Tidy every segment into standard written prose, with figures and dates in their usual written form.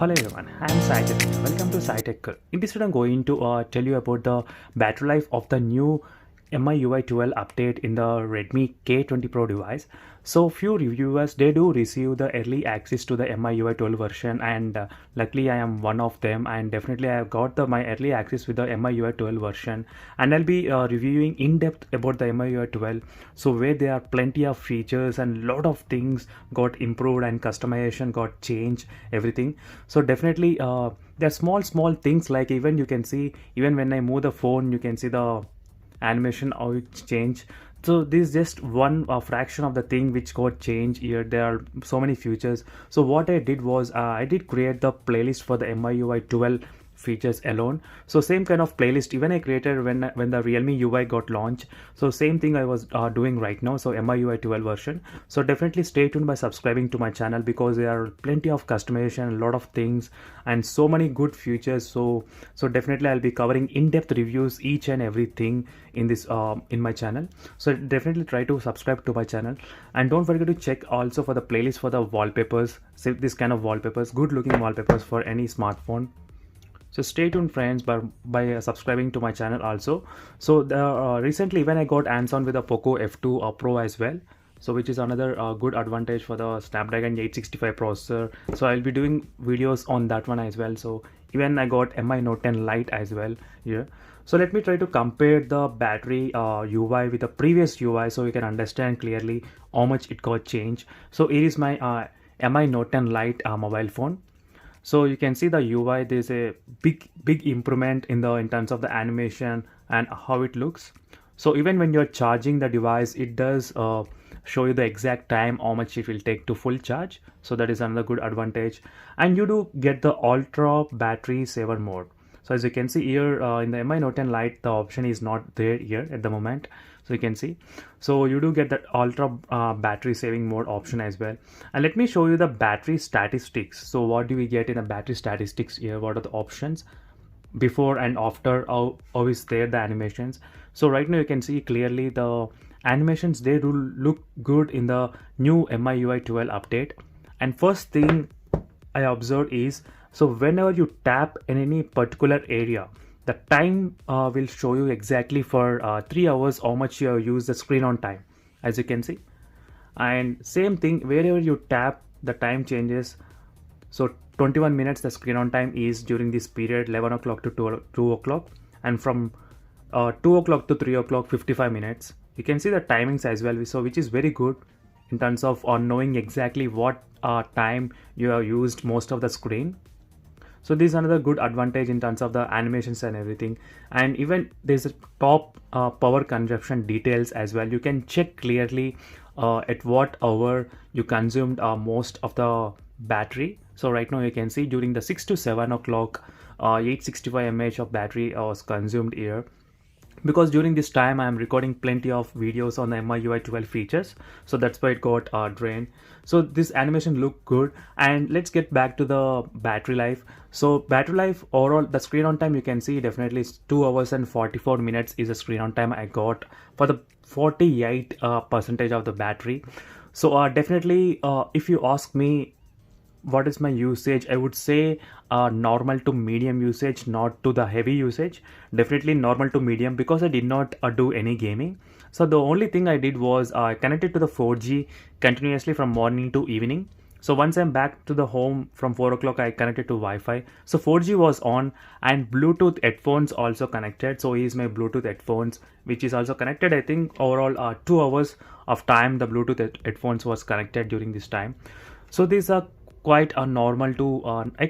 Hello everyone, I am Saitech here. Welcome to Saitech. In this video, I'm going to tell you about the battery life of the new MIUI 12 update in the Redmi K20 Pro device. So few reviewers, they do receive the early access to the MIUI 12 version, and luckily I am one of them, and definitely I have got my early access with the MIUI 12 version, and I'll be reviewing in depth about the MIUI 12. So where there are plenty of features and lot of things got improved and customization got changed, everything. So definitely there are small things, like even you can see, even when I move the phone, you can see the animation how it change. So this is just one fraction of the thing which got changed here. There are so many features. So what I did was I did create the playlist for the MIUI 12 features alone. So same kind of playlist even I created when the Realme UI got launched. So same thing I was doing right now. So MIUI 12 version. So definitely stay tuned by subscribing to my channel, because there are plenty of customization, a lot of things, and so many good features. So definitely I'll be covering in-depth reviews each and everything in this in my channel. So definitely try to subscribe to my channel, and don't forget to check also for the playlist for the wallpapers. See this kind of wallpapers, good looking wallpapers for any smartphone. So stay tuned friends by subscribing to my channel also. So recently when I got hands-on with the Poco F2 Pro as well, so which is another good advantage for the Snapdragon 865 processor. So I'll be doing videos on that one as well. So even I got Mi Note 10 Lite as well here. So let me try to compare the battery UI with the previous UI, so you can understand clearly how much it got changed. So here is my Mi Note 10 Lite mobile phone. So you can see the UI, there's a big improvement in terms of the animation and how it looks. So even when you're charging the device, it does show you the exact time how much it will take to full charge. So that is another good advantage. And you do get the ultra battery saver mode. So as you can see here in the Mi Note 10 Lite, the option is not there here at the moment. So you can see, so you do get that ultra battery saving mode option as well. And let me show you the battery statistics. So what do we get in the battery statistics here? What are the options before and after? How is there the animations? So right now you can see clearly the animations, they do look good in the new MIUI 12 update. And first thing I observed is, so whenever you tap in any particular area, the time will show you exactly for 3 hours how much you have used the screen on time, as you can see. And same thing, wherever you tap, the time changes. So 21 minutes the screen on time is during this period, 11 o'clock to 2 o'clock, and from 2 o'clock to 3 o'clock 55 minutes. You can see the timings as well, so which is very good in terms of knowing exactly what time you have used most of the screen. So this is another good advantage in terms of the animations and everything. And even there's a top power consumption details as well. You can check clearly at what hour you consumed most of the battery. So right now you can see during the 6 to 7 o'clock 865 mAh of battery was consumed here, because during this time I am recording plenty of videos on the MIUI 12 features, so that's why it got drained. So this animation look good. And let's get back to the battery life. So battery life overall, the screen on time, you can see definitely 2 hours and 44 minutes is the screen on time I got for the 48 percentage of the battery. So definitely if you ask me what is my usage, I would say normal to medium usage, not to the heavy usage. Definitely normal to medium, because I did not do any gaming. So the only thing I did was I connected to the 4G continuously from morning to evening. So once I'm back to the home from 4 o'clock, I connected to Wi-Fi. So 4G was on, and Bluetooth headphones also connected. So here's my Bluetooth headphones, which is also connected. I think overall 2 hours of time the Bluetooth headphones was connected during this time. So these are quite a normal to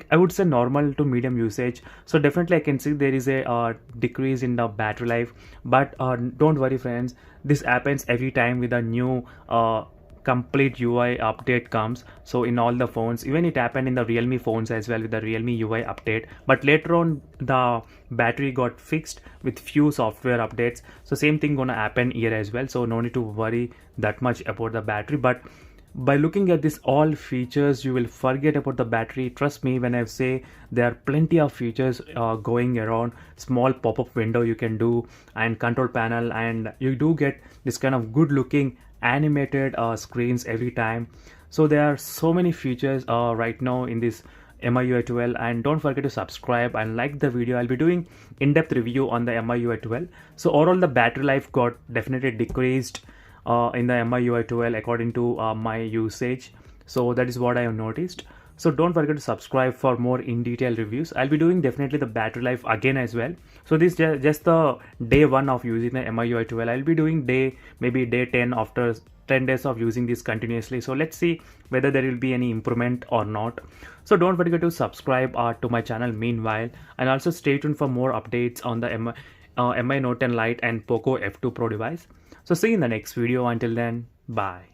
I would say normal to medium usage. So definitely I can see there is a decrease in the battery life, but don't worry friends, this happens every time with a new complete UI update comes. So in all the phones, even it happened in the Realme phones as well with the Realme UI update, but later on the battery got fixed with few software updates. So same thing gonna happen here as well, so no need to worry that much about the battery. But by looking at this all features, you will forget about the battery. Trust me when I say there are plenty of features going around. Small pop-up window you can do, and control panel, and you do get this kind of good looking animated screens every time. So there are so many features right now in this MIUI 12, and don't forget to subscribe and like the video. I'll be doing in-depth review on the MIUI 12. So overall the battery life got definitely decreased in the MIUI 12 according to my usage. So that is what I have noticed. So don't forget to subscribe for more in detail reviews. I'll be doing definitely the battery life again as well. So this is just the day 1 of using the MIUI 12. I'll be doing maybe day 10 after 10 days of using this continuously. So let's see whether there will be any improvement or not. So don't forget to subscribe to my channel meanwhile, and also stay tuned for more updates on the MI Note 10 Lite and Poco F2 Pro device. So see you in the next video. Until then, bye.